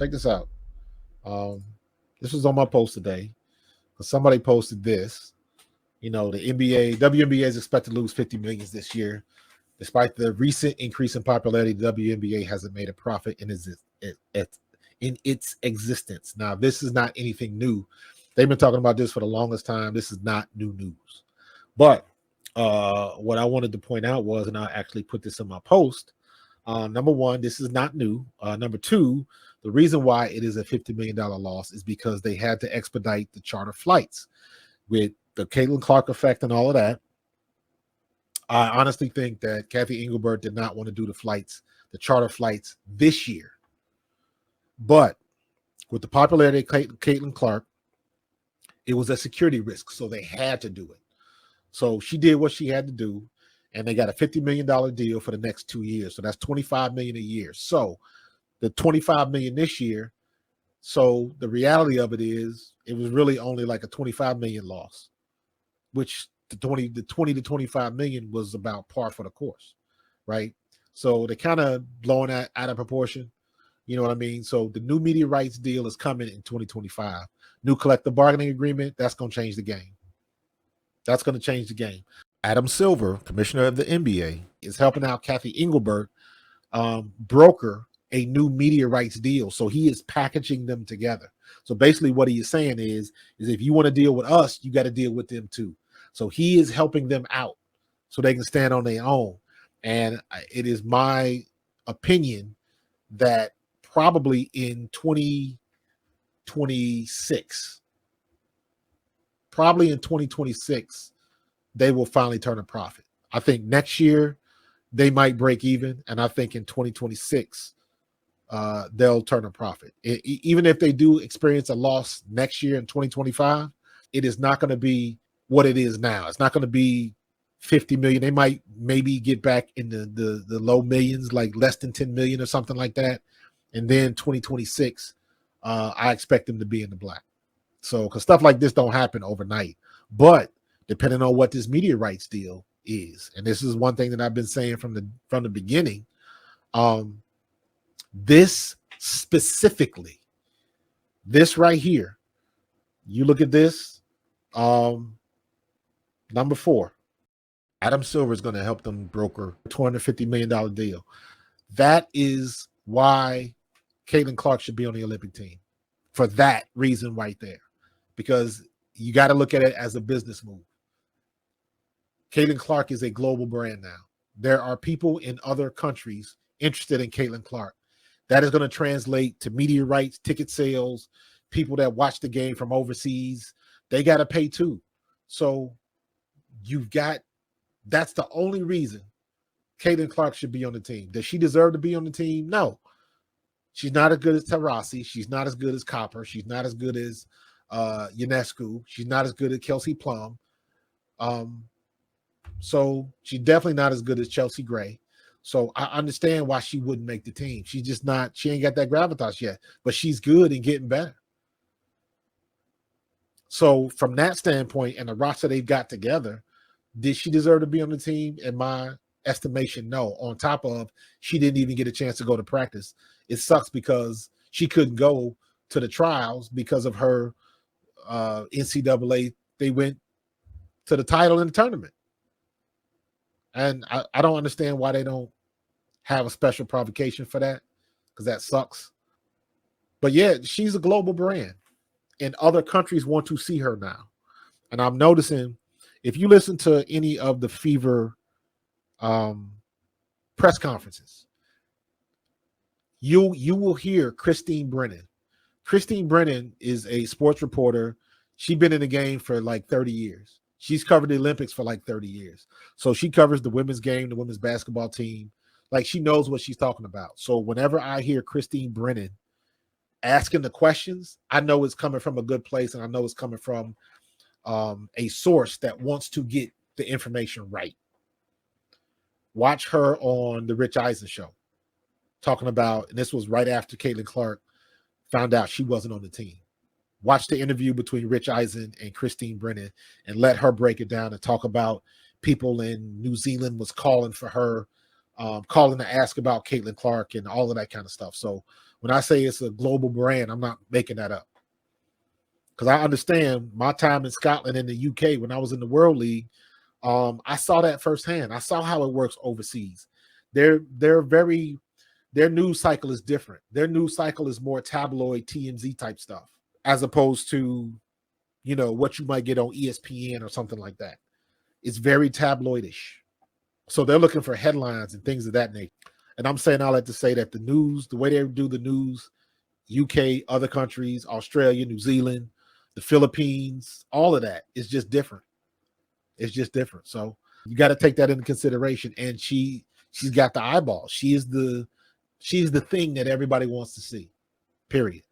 Check this out. Um, this was on my post today. Somebody posted this. The NBA, WNBA is expected to lose 50 millions this year. Despite the recent increase in popularity, the WNBA hasn't made a profit in its existence. Now, this is not anything new. They've been talking about this for the longest time. This is not new news. But what I wanted to point out was, and I actually put this in my post, number one, this is not new. Number two, the reason why it is a $50 million loss is because they had to expedite the charter flights with the Caitlin Clark effect and all of that. I honestly think that Kathy Engelbert did not want to do the charter flights this year. But with the popularity of Caitlin Clark, it was a security risk, so they had to do it. So she did what she had to do, and they got a $50 million deal for the next 2 years. So that's $25 million a year. So the $25 million this year. So the reality of it is, it was really only like a $25 million loss, which the 20 to 25 million was about par for the course, right? So they're kind of blowing that out of proportion. You know what I mean? So the new media rights deal is coming in 2025. New collective bargaining agreement, that's going to change the game. That's going to change the game. Adam Silver, commissioner of the NBA, is helping out Kathy Engelbert broker a new media rights deal. So he is packaging them together. So basically what he is saying is if you want to deal with us, you got to deal with them too. So he is helping them out so they can stand on their own. And it is my opinion that probably in 2026, they will finally turn a profit. I think next year they might break even. And I think in 2026, they'll turn a profit. Even if they do experience a loss next year in 2025, it is not going to be what it is now. It's not going to be 50 million. They might maybe get back in the low millions, like less than 10 million or something like that. And then 2026, I expect them to be in the black. So, because stuff like this don't happen overnight. But depending on what this media rights deal is, and this is one thing that I've been saying from the beginning, this specifically, this right here, you look at this, number 4, Adam Silver is going to help them broker a $250 million deal. That is why Caitlin Clark should be on the Olympic team, for that reason right there, because you got to look at it as a business move. Caitlin Clark is a global brand now. There are people in other countries interested in Caitlin Clark. That is going to translate to media rights, ticket sales, people that watch the game from overseas. They got to pay too. So that's the only reason Caitlin Clark should be on the team. Does she deserve to be on the team? No. She's not as good as Taurasi. She's not as good as Copper. She's not as good as Ionescu. She's not as good as Kelsey Plum. So she's definitely not as good as Chelsea Gray. So I understand why she wouldn't make the team. She's just not, she ain't got that gravitas yet, but she's good and getting better. So from that standpoint and the roster they've got together, did she deserve to be on the team? In my estimation, no. On top of, she didn't even get a chance to go to practice. It sucks because she couldn't go to the trials because of her NCAA. They went to the title in the tournament. And I don't understand why they don't have a special provocation for that, because that sucks. But yeah, she's a global brand, and other countries want to see her now. And I'm noticing, if you listen to any of the Fever press conferences, you will hear Christine Brennan. Christine Brennan is a sports reporter. She's been in the game for like 30 years. She's covered the Olympics for like 30 years. So she covers the women's game, the women's basketball team. Like, she knows what she's talking about. So whenever I hear Christine Brennan asking the questions, I know it's coming from a good place, and I know it's coming from a source that wants to get the information right. Watch her on the Rich Eisen show talking about, and this was right after Caitlin Clark found out she wasn't on the team. Watch the interview between Rich Eisen and Christine Brennan and let her break it down and talk about people in New Zealand was calling for her calling to ask about Caitlin Clark and all of that kind of stuff. So when I say it's a global brand, I'm not making that up. Because I understand my time in Scotland and the UK when I was in the World League, I saw that firsthand. I saw how it works overseas. Their news cycle is different. Their news cycle is more tabloid TMZ type stuff, as opposed to, what you might get on ESPN or something like that. It's very tabloidish. So they're looking for headlines and things of that nature. And I'm saying all that to say that the news, the way they do the news, UK, other countries, Australia, New Zealand, the Philippines, all of that is just different. It's just different. So you got to take that into consideration. And she's got the eyeball. She's the thing that everybody wants to see. Period.